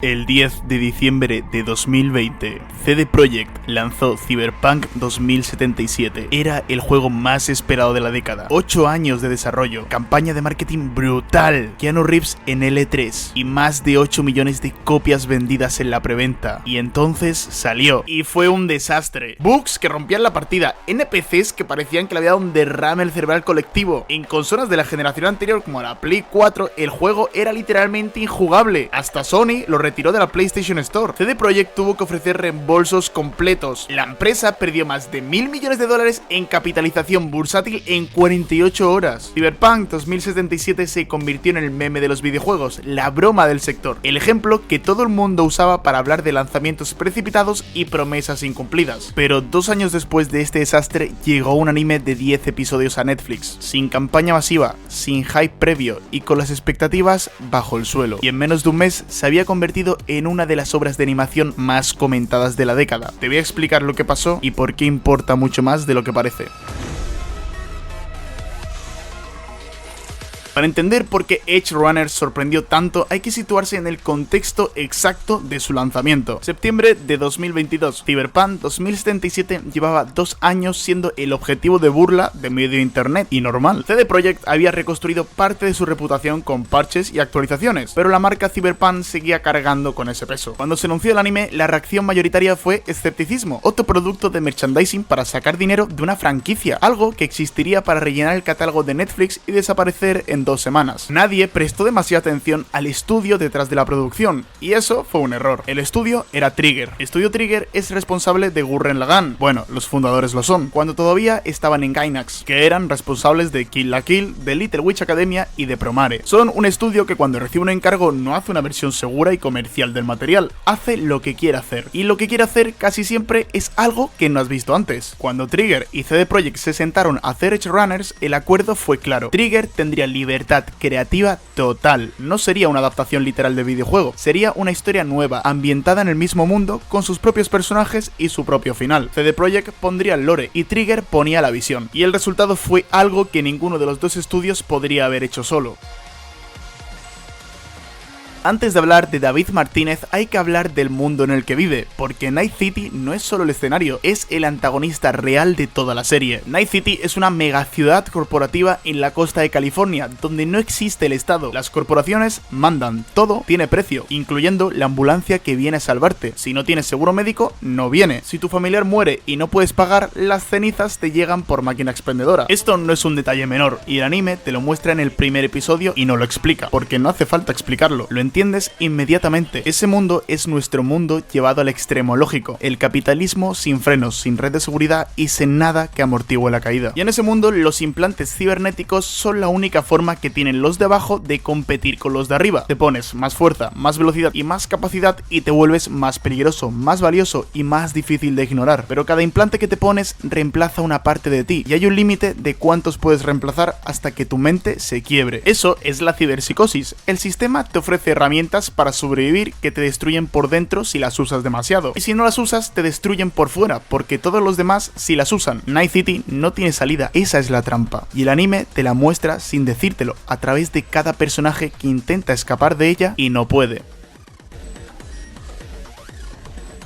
El 10 de diciembre de 2020, CD Projekt lanzó Cyberpunk 2077. Era el juego más esperado de la década. 8 años de desarrollo, campaña de marketing brutal, Keanu Reeves en L3 y más de 8 millones de copias vendidas en la preventa. Y entonces salió y fue un desastre. Bugs que rompían la partida, NPCs que parecían que le había dado un derrame cerebral colectivo. En consolas de la generación anterior como la Play 4, el juego era literalmente injugable. Hasta Sony lo retiró de la PlayStation Store. CD Projekt tuvo que ofrecer reembolsos completos. La empresa perdió más de $1.000 millones en capitalización bursátil en 48 horas. Cyberpunk 2077 se convirtió en el meme de los videojuegos, la broma del sector, el ejemplo que todo el mundo usaba para hablar de lanzamientos precipitados y promesas incumplidas. Pero 2 años después de este desastre llegó un anime de 10 episodios a Netflix, sin campaña masiva, sin hype previo y con las expectativas bajo el suelo. Y en menos de un mes se había convertido en una de las obras de animación más comentadas de la década. Te voy a explicar lo que pasó y por qué importa mucho más de lo que parece. Para entender por qué Edge Runners sorprendió tanto, hay que situarse en el contexto exacto de su lanzamiento. Septiembre de 2022, Cyberpunk 2077 llevaba 2 años siendo el objetivo de burla de medio internet y normal. CD Projekt había reconstruido parte de su reputación con parches y actualizaciones, pero la marca Cyberpunk seguía cargando con ese peso. Cuando se anunció el anime, la reacción mayoritaria fue escepticismo, otro producto de merchandising para sacar dinero de una franquicia, algo que existiría para rellenar el catálogo de Netflix y desaparecer en 2 semanas. Nadie prestó demasiada atención al estudio detrás de la producción, y eso fue un error. El estudio era Trigger. Estudio Trigger es responsable de Gurren Lagann. Bueno, los fundadores lo son, cuando todavía estaban en Gainax, que eran responsables de Kill la Kill, de Little Witch Academia y de Promare. Son un estudio que cuando recibe un encargo no hace una versión segura y comercial del material, hace lo que quiere hacer. Y lo que quiere hacer casi siempre es algo que no has visto antes. Cuando Trigger y CD Projekt se sentaron a hacer Edge Runners, el acuerdo fue claro. Trigger tendría libertad creativa total. No sería una adaptación literal de videojuego, sería una historia nueva, ambientada en el mismo mundo, con sus propios personajes y su propio final. CD Projekt pondría el lore y Trigger ponía la visión. Y el resultado fue algo que ninguno de los dos estudios podría haber hecho solo. Antes de hablar de David Martínez, hay que hablar del mundo en el que vive, porque Night City no es solo el escenario, es el antagonista real de toda la serie. Night City es una megaciudad corporativa en la costa de California, donde no existe el Estado. Las corporaciones mandan, todo tiene precio, incluyendo la ambulancia que viene a salvarte. Si no tienes seguro médico, no viene. Si tu familiar muere y no puedes pagar, las cenizas te llegan por máquina expendedora. Esto no es un detalle menor, y el anime te lo muestra en el primer episodio y no lo explica, porque no hace falta explicarlo. Lo entiendes inmediatamente. Ese mundo es nuestro mundo llevado al extremo lógico. El capitalismo sin frenos, sin red de seguridad y sin nada que amortigue la caída. Y en ese mundo los implantes cibernéticos son la única forma que tienen los de abajo de competir con los de arriba. Te pones más fuerza, más velocidad y más capacidad y te vuelves más peligroso, más valioso y más difícil de ignorar. Pero cada implante que te pones reemplaza una parte de ti y hay un límite de cuántos puedes reemplazar hasta que tu mente se quiebre. Eso es la ciberpsicosis. El sistema te ofrece herramientas para sobrevivir que te destruyen por dentro si las usas demasiado. Y si no las usas, te destruyen por fuera, porque todos los demás sí las usan. Night City no tiene salida, esa es la trampa. Y el anime te la muestra sin decírtelo, a través de cada personaje que intenta escapar de ella y no puede.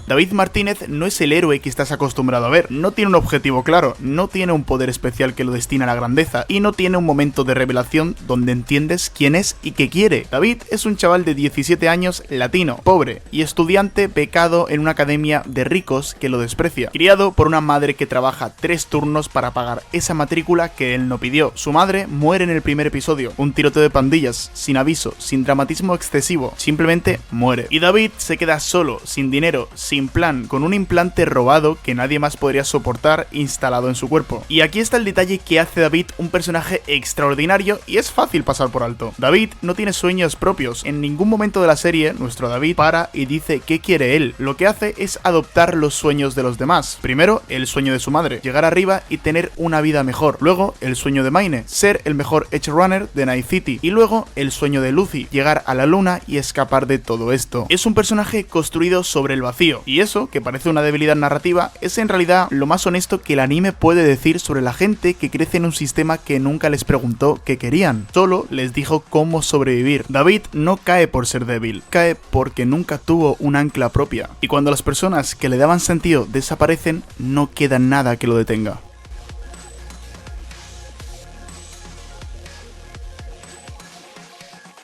David Martínez no es el héroe que estás acostumbrado a ver, no tiene un objetivo claro, no tiene un poder especial que lo destina a la grandeza y no tiene un momento de revelación donde entiendes quién es y qué quiere. David es un chaval de 17 años latino, pobre y estudiante becado en una academia de ricos que lo desprecia, criado por una madre que trabaja 3 turnos para pagar esa matrícula que él no pidió. Su madre muere en el primer episodio, un tiroteo de pandillas, sin aviso, sin dramatismo excesivo, simplemente muere. Y David se queda solo, sin dinero, sin plan, con un implante robado que nadie más podría soportar instalado en su cuerpo. Y aquí está el detalle que hace David un personaje extraordinario y es fácil pasar por alto. David no tiene sueños propios. En ningún momento de la serie, nuestro David para y dice qué quiere él. Lo que hace es adoptar los sueños de los demás. Primero, el sueño de su madre, llegar arriba y tener una vida mejor. Luego, el sueño de Maine, ser el mejor Edge Runner de Night City. Y luego, el sueño de Lucy, llegar a la luna y escapar de todo esto. Es un personaje construido sobre el vacío. Y eso, que parece una debilidad narrativa, es en realidad lo más honesto que el anime puede decir sobre la gente que crece en un sistema que nunca les preguntó qué querían, solo les dijo cómo sobrevivir. David no cae por ser débil, cae porque nunca tuvo un ancla propia. Y cuando las personas que le daban sentido desaparecen, no queda nada que lo detenga.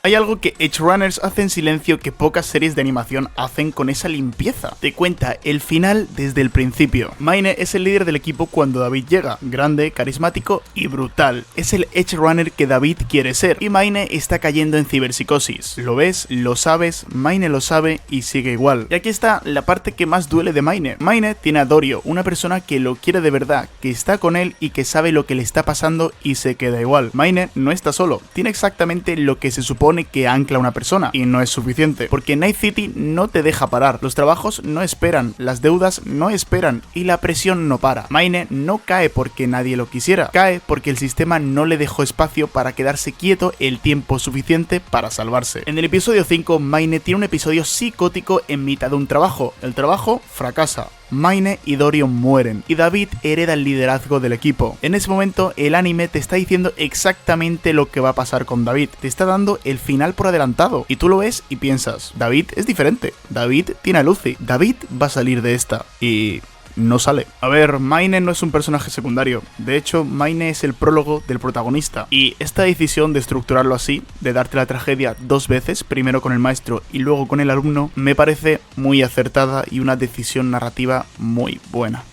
Hay algo que Edgerunners hace en silencio que pocas series de animación hacen con esa limpieza. Te cuenta el final desde el principio. Maine es el líder del equipo cuando David llega, grande, carismático y brutal. Es el Edgerunner que David quiere ser, y Maine está cayendo en ciberpsicosis. Lo ves, lo sabes, Maine lo sabe y sigue igual. Y aquí está la parte que más duele de Maine. Maine tiene a Doryo, una persona que lo quiere de verdad, que está con él y que sabe lo que le está pasando y se queda igual. Maine no está solo, tiene exactamente lo que se supone que ancla a una persona, y no es suficiente, porque Night City no te deja parar, los trabajos no esperan, las deudas no esperan y la presión no para. Maine no cae porque nadie lo quisiera, cae porque el sistema no le dejó espacio para quedarse quieto el tiempo suficiente para salvarse. En el episodio 5, Maine tiene un episodio psicótico en mitad de un trabajo. El trabajo fracasa. Maine y Doryo mueren, y David hereda el liderazgo del equipo. En ese momento, el anime te está diciendo exactamente lo que va a pasar con David. Te está dando el final por adelantado, y tú lo ves y piensas, David es diferente, David tiene a Lucy, David va a salir de esta, y no sale. A ver, Maine no es un personaje secundario, de hecho Maine es el prólogo del protagonista, y esta decisión de estructurarlo así, de darte la tragedia dos veces, primero con el maestro y luego con el alumno, me parece muy acertada y una decisión narrativa muy buena.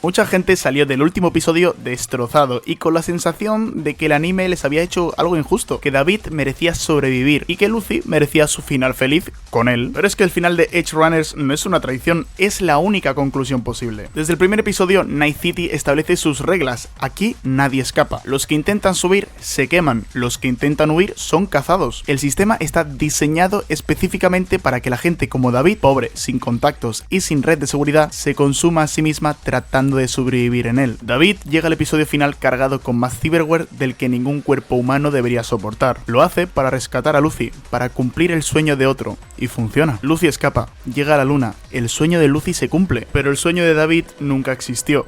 Mucha gente salió del último episodio destrozado y con la sensación de que el anime les había hecho algo injusto, que David merecía sobrevivir y que Lucy merecía su final feliz con él. Pero es que el final de Edgerunners no es una traición, es la única conclusión posible. Desde el primer episodio, Night City establece sus reglas. Aquí nadie escapa. Los que intentan subir se queman, los que intentan huir son cazados. El sistema está diseñado específicamente para que la gente como David, pobre, sin contactos y sin red de seguridad, se consuma a sí misma tratando de sobrevivir en él. David llega al episodio final cargado con más cyberware del que ningún cuerpo humano debería soportar. Lo hace para rescatar a Lucy, para cumplir el sueño de otro, y funciona. Lucy escapa, llega a la luna, el sueño de Lucy se cumple, pero el sueño de David nunca existió.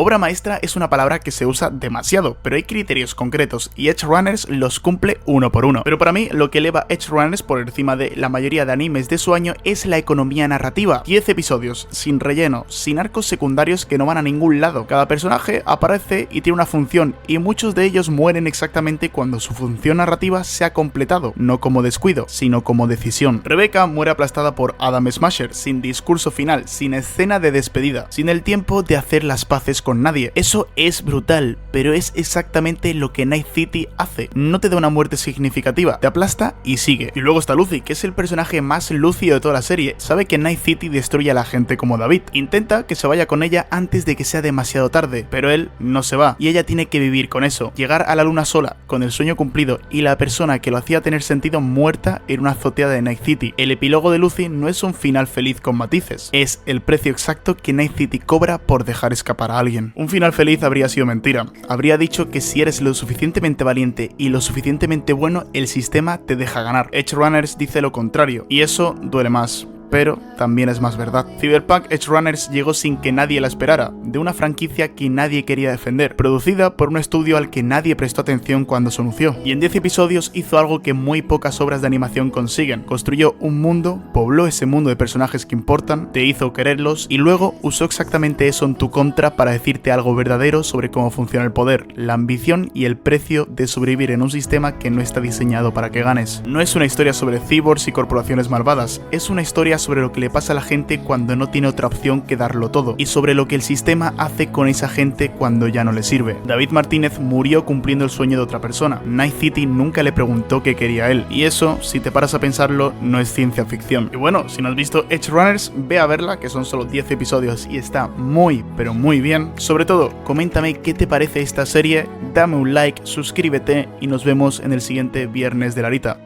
Obra maestra es una palabra que se usa demasiado, pero hay criterios concretos y Edgerunners los cumple uno por uno. Pero para mí, lo que eleva Edgerunners por encima de la mayoría de animes de su año es la economía narrativa. 10 episodios, sin relleno, sin arcos secundarios que no van a ningún lado. Cada personaje aparece y tiene una función, y muchos de ellos mueren exactamente cuando su función narrativa se ha completado, no como descuido, sino como decisión. Rebecca muere aplastada por Adam Smasher, sin discurso final, sin escena de despedida, sin el tiempo de hacer las paces con nadie. Eso es brutal, pero es exactamente lo que Night City hace. No te da una muerte significativa, te aplasta y sigue. Y luego está Lucy, que es el personaje más lúcido de toda la serie. Sabe que Night City destruye a la gente como David. Intenta que se vaya con ella antes de que sea demasiado tarde, pero él no se va, y ella tiene que vivir con eso. Llegar a la luna sola, con el sueño cumplido y la persona que lo hacía tener sentido muerta en una azotea de Night City. El epílogo de Lucy no es un final feliz con matices, es el precio exacto que Night City cobra por dejar escapar a alguien. Un final feliz habría sido mentira. Habría dicho que si eres lo suficientemente valiente y lo suficientemente bueno, el sistema te deja ganar. Edgerunners dice lo contrario, y eso duele más. Pero también es más verdad. Cyberpunk Edgerunners llegó sin que nadie la esperara, de una franquicia que nadie quería defender, producida por un estudio al que nadie prestó atención cuando se anunció, y en 10 episodios hizo algo que muy pocas obras de animación consiguen. Construyó un mundo, pobló ese mundo de personajes que importan, te hizo quererlos, y luego usó exactamente eso en tu contra para decirte algo verdadero sobre cómo funciona el poder, la ambición y el precio de sobrevivir en un sistema que no está diseñado para que ganes. No es una historia sobre cyborgs y corporaciones malvadas, es una historia sobre lo que le pasa a la gente cuando no tiene otra opción que darlo todo, y sobre lo que el sistema hace con esa gente cuando ya no le sirve. David Martínez murió cumpliendo el sueño de otra persona. Night City nunca le preguntó qué quería él, y eso, si te paras a pensarlo, no es ciencia ficción. Y bueno, si no has visto Edgerunners, ve a verla, que son solo 10 episodios y está muy, pero muy bien. Sobre todo, coméntame qué te parece esta serie, dame un like, suscríbete y nos vemos en el siguiente viernes de Larita.